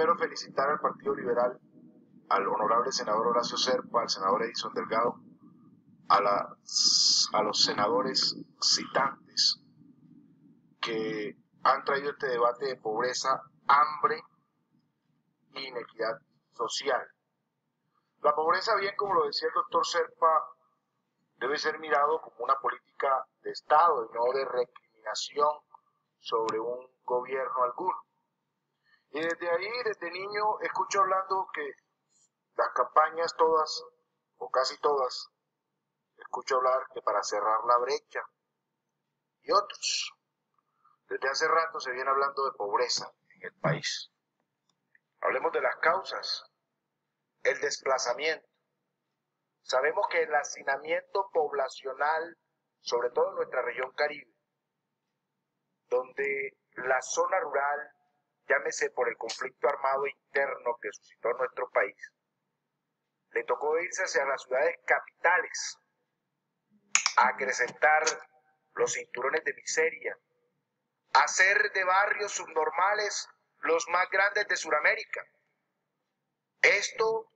primero felicitar al Partido Liberal, al honorable senador Horacio Serpa, al senador Edison Delgado, a los senadores citantes que han traído este debate de pobreza, hambre e inequidad social. La pobreza, bien como lo decía el doctor Serpa, debe ser mirado como una política de Estado y no de recriminación sobre un gobierno alguno. Y desde ahí, desde niño, escucho hablando que las campañas todas, o casi todas, escucho hablar que para cerrar la brecha y otros. Desde hace rato se viene hablando de pobreza en el país. Hablemos de las causas. El desplazamiento. Sabemos que el hacinamiento poblacional, sobre todo en nuestra región Caribe, donde la zona rural, llámese por el conflicto armado interno que suscitó nuestro país, le tocó irse hacia las ciudades capitales a acrecentar los cinturones de miseria, a hacer de barrios subnormales los más grandes de Sudamérica. Esto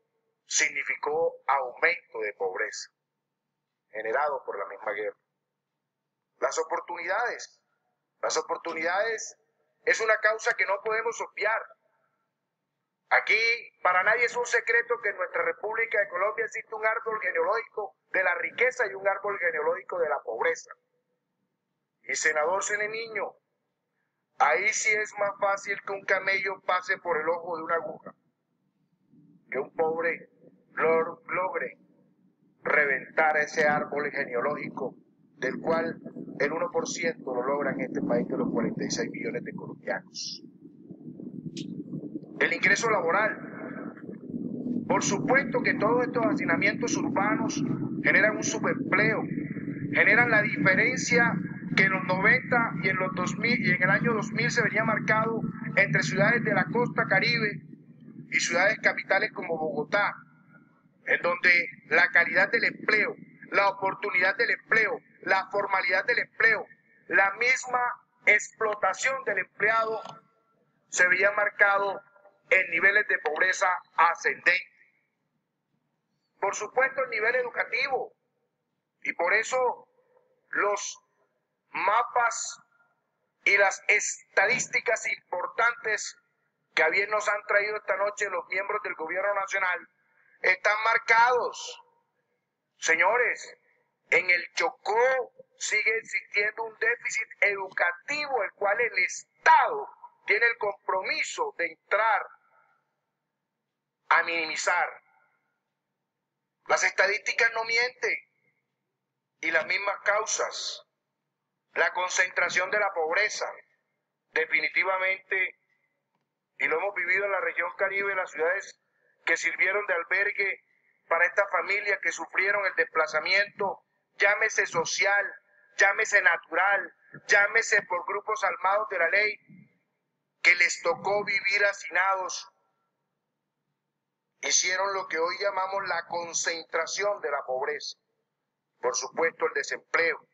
significó aumento de pobreza, generado por la misma guerra. Las oportunidades es una causa que no podemos obviar. Aquí para nadie es un secreto que en nuestra República de Colombia existe un árbol genealógico de la riqueza y un árbol genealógico de la pobreza. Y senador Cene Niño, ahí sí es más fácil que un camello pase por el ojo de una aguja, que un pobre logre reventar ese árbol genealógico del cual el 1% lo logra en este país de los 46 millones de colombianos. El ingreso laboral. Por supuesto que todos estos hacinamientos urbanos generan un subempleo, generan la diferencia que en los 90 y en los 2000 y en el año 2000 se venía marcado entre ciudades de la costa Caribe y ciudades capitales como Bogotá, en donde la calidad del empleo, la oportunidad del empleo, la formalidad del empleo, la misma explotación del empleado se veía marcado en niveles de pobreza ascendente. Por supuesto, el nivel educativo, y por eso los mapas y las estadísticas importantes que a bien nos han traído esta noche los miembros del gobierno nacional están marcados. Señores, en el Chocó sigue existiendo un déficit educativo, el cual el Estado tiene el compromiso de entrar a minimizar. Las estadísticas no mienten y las mismas causas. La concentración de la pobreza, definitivamente, y lo hemos vivido en la región Caribe, las ciudades que sirvieron de albergue para estas familias que sufrieron el desplazamiento, llámese social, llámese natural, llámese por grupos armados de la ley, que les tocó vivir hacinados, hicieron lo que hoy llamamos la concentración de la pobreza. Por supuesto, el desempleo.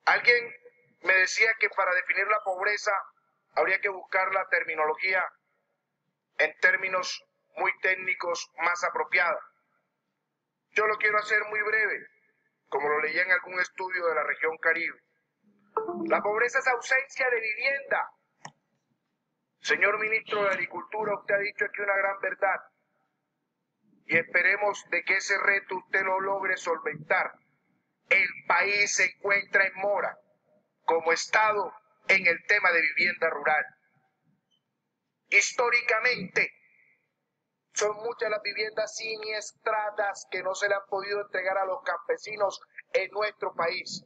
Alguien me decía que para definir la pobreza habría que buscar la terminología en términos muy técnicos más apropiada. Yo lo quiero hacer muy breve, como lo leía en algún estudio de la región Caribe. La pobreza es ausencia de vivienda. Señor ministro de Agricultura, usted ha dicho aquí una gran verdad y esperemos de que ese reto usted lo logre solventar. El país se encuentra en mora como Estado en el tema de vivienda rural. Históricamente, son muchas las viviendas siniestradas que no se le han podido entregar a los campesinos en nuestro país.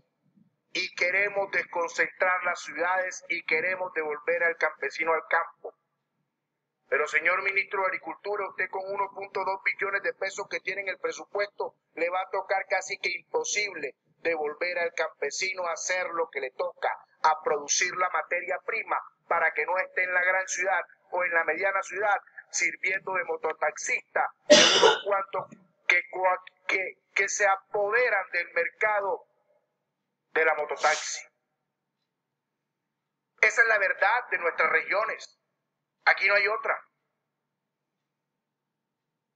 Y queremos desconcentrar las ciudades y queremos devolver al campesino al campo. Pero señor ministro de Agricultura, usted con 1.2 billones de pesos que tiene en el presupuesto, le va a tocar casi que imposible devolver al campesino a hacer lo que le toca, a producir la materia prima para que no esté en la gran ciudad o en la mediana ciudad sirviendo de mototaxista, de unos cuantos que se apoderan del mercado de la mototaxi. Esa es la verdad de nuestras regiones. Aquí no hay otra.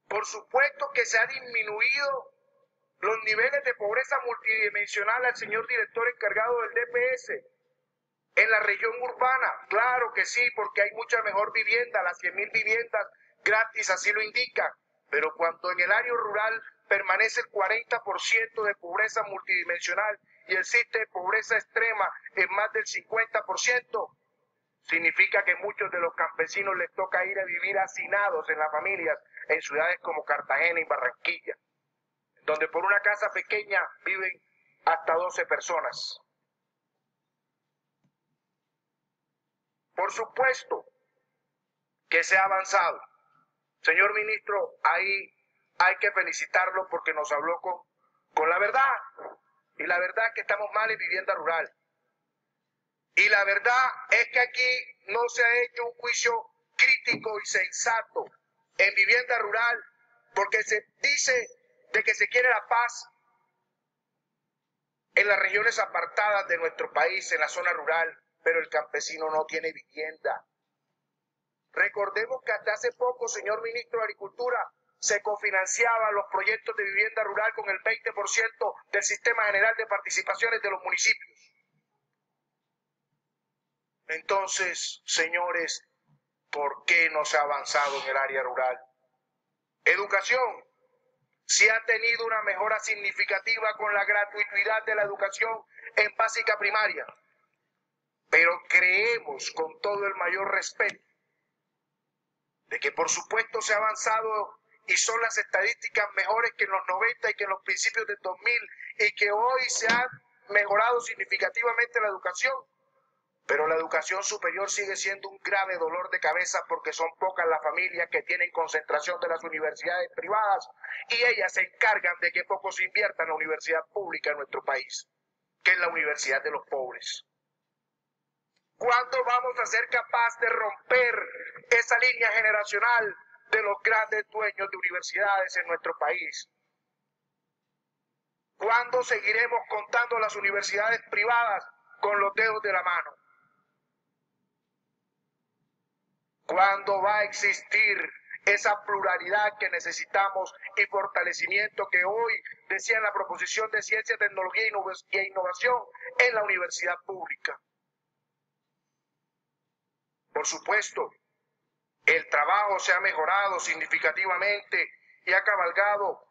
Por supuesto que se ha disminuido los niveles de pobreza multidimensional al señor director encargado del DPS en la región urbana. Claro que sí, porque hay mucha mejor vivienda, las 100.000 viviendas gratis así lo indican. Pero cuando en el área rural permanece el 40% de pobreza multidimensional y existe pobreza extrema en más del 50%, significa que muchos de los campesinos les toca ir a vivir hacinados en las familias en ciudades como Cartagena y Barranquilla, donde por una casa pequeña viven hasta 12 personas. Por supuesto que se ha avanzado. Señor ministro, ahí hay que felicitarlo porque nos habló con la verdad. Y la verdad es que estamos mal en vivienda rural. Y la verdad es que aquí no se ha hecho un juicio crítico y sensato en vivienda rural porque se dice de que se quiere la paz en las regiones apartadas de nuestro país, en la zona rural, pero el campesino no tiene vivienda. Recordemos que hasta hace poco, señor ministro de Agricultura, se cofinanciaban los proyectos de vivienda rural con el 20% del Sistema General de Participaciones de los municipios. Entonces, señores, ¿por qué no se ha avanzado en el área rural? Educación. Se ha tenido una mejora significativa con la gratuidad de la educación en básica primaria. Pero creemos, con todo el mayor respeto, de que por supuesto se ha avanzado y son las estadísticas mejores que en los 90 y que en los principios del 2000 y que hoy se ha mejorado significativamente la educación. Pero la educación superior sigue siendo un grave dolor de cabeza porque son pocas las familias que tienen concentración de las universidades privadas y ellas se encargan de que poco se invierta en la universidad pública en nuestro país, que es la universidad de los pobres. ¿Cuándo vamos a ser capaces de romper esa línea generacional de los grandes dueños de universidades en nuestro país? ¿Cuándo seguiremos contando las universidades privadas con los dedos de la mano? ¿Cuándo va a existir esa pluralidad que necesitamos y fortalecimiento que hoy decía en la proposición de Ciencia, Tecnología e Innovación en la universidad pública? Por supuesto, el trabajo se ha mejorado significativamente y ha cabalgado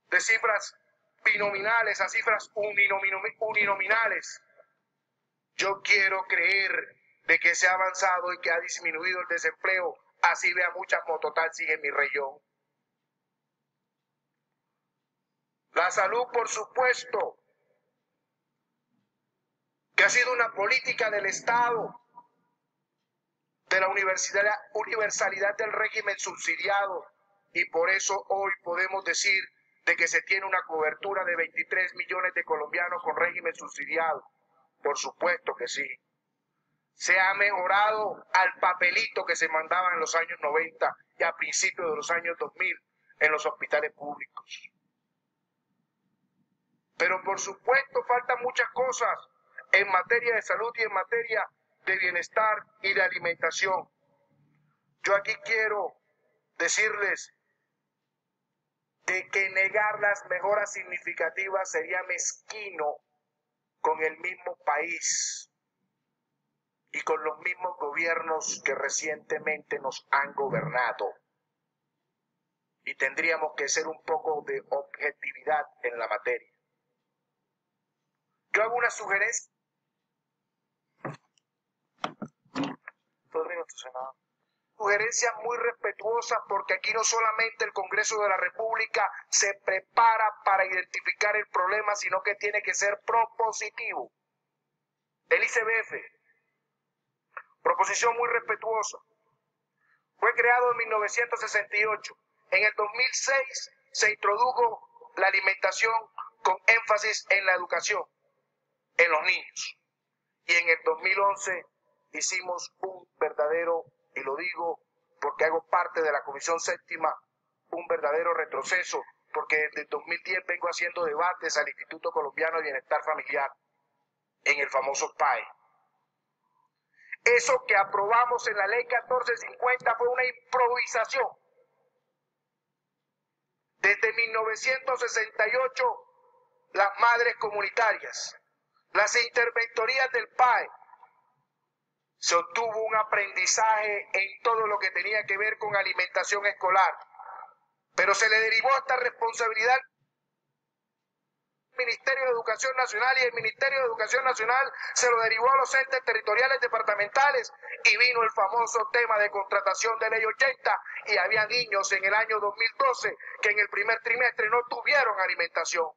de cifras binominales a cifras uninominales. Yo quiero creer de que se ha avanzado y que ha disminuido el desempleo, así vea muchas mototaxis en mi región. La salud, por supuesto, que ha sido una política del Estado, de la universalidad del régimen subsidiado, y por eso hoy podemos decir de que se tiene una cobertura de 23 millones de colombianos con régimen subsidiado. Por supuesto que sí. Se ha mejorado al papelito que se mandaba en los años 90 y a principios de los años 2000 en los hospitales públicos. Pero por supuesto faltan muchas cosas en materia de salud y en materia de bienestar y de alimentación. Yo aquí quiero decirles de que negar las mejoras significativas sería mezquino con el mismo país y con los mismos gobiernos que recientemente nos han gobernado. Y tendríamos que ser un poco de objetividad en la materia. Yo hago una sugerencia. 2 minutos, senador. Sugerencias muy respetuosas porque aquí no solamente el Congreso de la República se prepara para identificar el problema, sino que tiene que ser propositivo. El ICBF, proposición muy respetuosa, fue creado en 1968. En el 2006 se introdujo la alimentación con énfasis en la educación, en los niños. Y en el 2011 hicimos un verdadero, y lo digo porque hago parte de la Comisión Séptima, un verdadero retroceso, porque desde el 2010 vengo haciendo debates al Instituto Colombiano de Bienestar Familiar, en el famoso PAE. Eso que aprobamos en la ley 1450 fue una improvisación. Desde 1968, las madres comunitarias, las interventorías del PAE, se obtuvo un aprendizaje en todo lo que tenía que ver con alimentación escolar, pero se le derivó esta responsabilidad al Ministerio de Educación Nacional y el Ministerio de Educación Nacional se lo derivó a los entes territoriales departamentales y vino el famoso tema de contratación de ley 80 y había niños en el año 2012 que en el primer trimestre no tuvieron alimentación.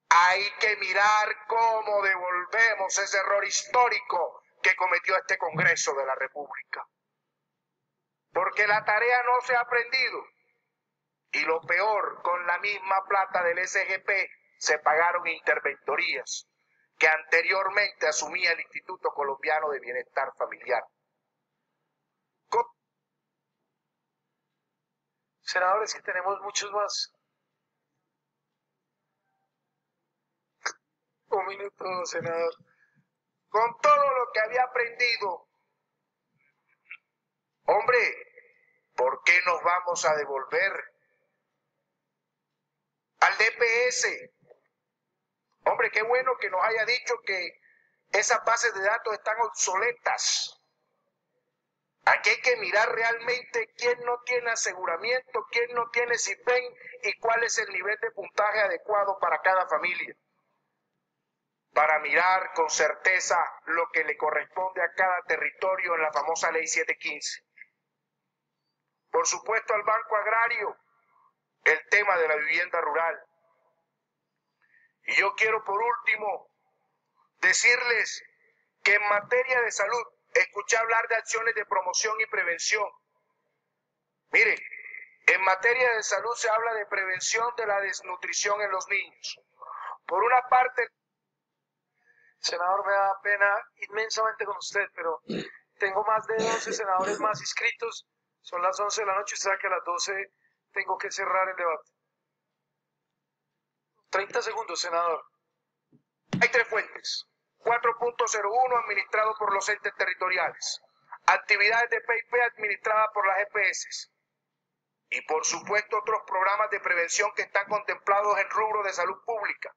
Hay que mirar cómo devolvemos ese error histórico que cometió este Congreso de la República. Porque la tarea no se ha aprendido. Y lo peor, con la misma plata del SGP se pagaron interventorías que anteriormente asumía el Instituto Colombiano de Bienestar Familiar. Senadores, que tenemos muchos más. Un minuto, senador. Con todo lo que había aprendido, hombre, ¿por qué nos vamos a devolver al DPS? Hombre, qué bueno que nos haya dicho que esas bases de datos están obsoletas. Aquí hay que mirar realmente quién no tiene aseguramiento, quién no tiene CIPEN y cuál es el nivel de puntaje adecuado para cada familia. Para mirar con certeza lo que le corresponde a cada territorio en la famosa Ley 715. Por supuesto, al Banco Agrario, el tema de la vivienda rural. Y yo quiero por último decirles que en materia de salud, escuché hablar de acciones de promoción y prevención. Mire, en materia de salud se habla de prevención de la desnutrición en los niños. Por una parte, senador, me da pena inmensamente con usted, pero tengo más de 12 senadores más inscritos. Son las 11 de la noche, usted sabe que a las 12 tengo que cerrar el debate. 30 segundos, senador. Hay tres fuentes. 4.01 administrado por los entes territoriales. Actividades de PIP administradas por las EPS. Y por supuesto otros programas de prevención que están contemplados en rubro de salud pública.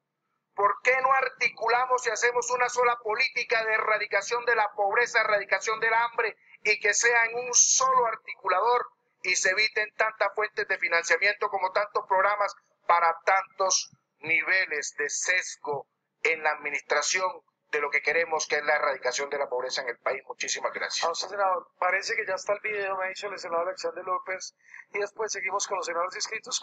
¿Por qué no articulamos y hacemos una sola política de erradicación de la pobreza, erradicación del hambre y que sea en un solo articulador y se eviten tantas fuentes de financiamiento como tantos programas para tantos niveles de sesgo en la administración de lo que queremos, que es la erradicación de la pobreza en el país? Muchísimas gracias. A usted, senador, parece que ya está el video, me ha dicho el senador Alexander López, y después seguimos con los senadores inscritos.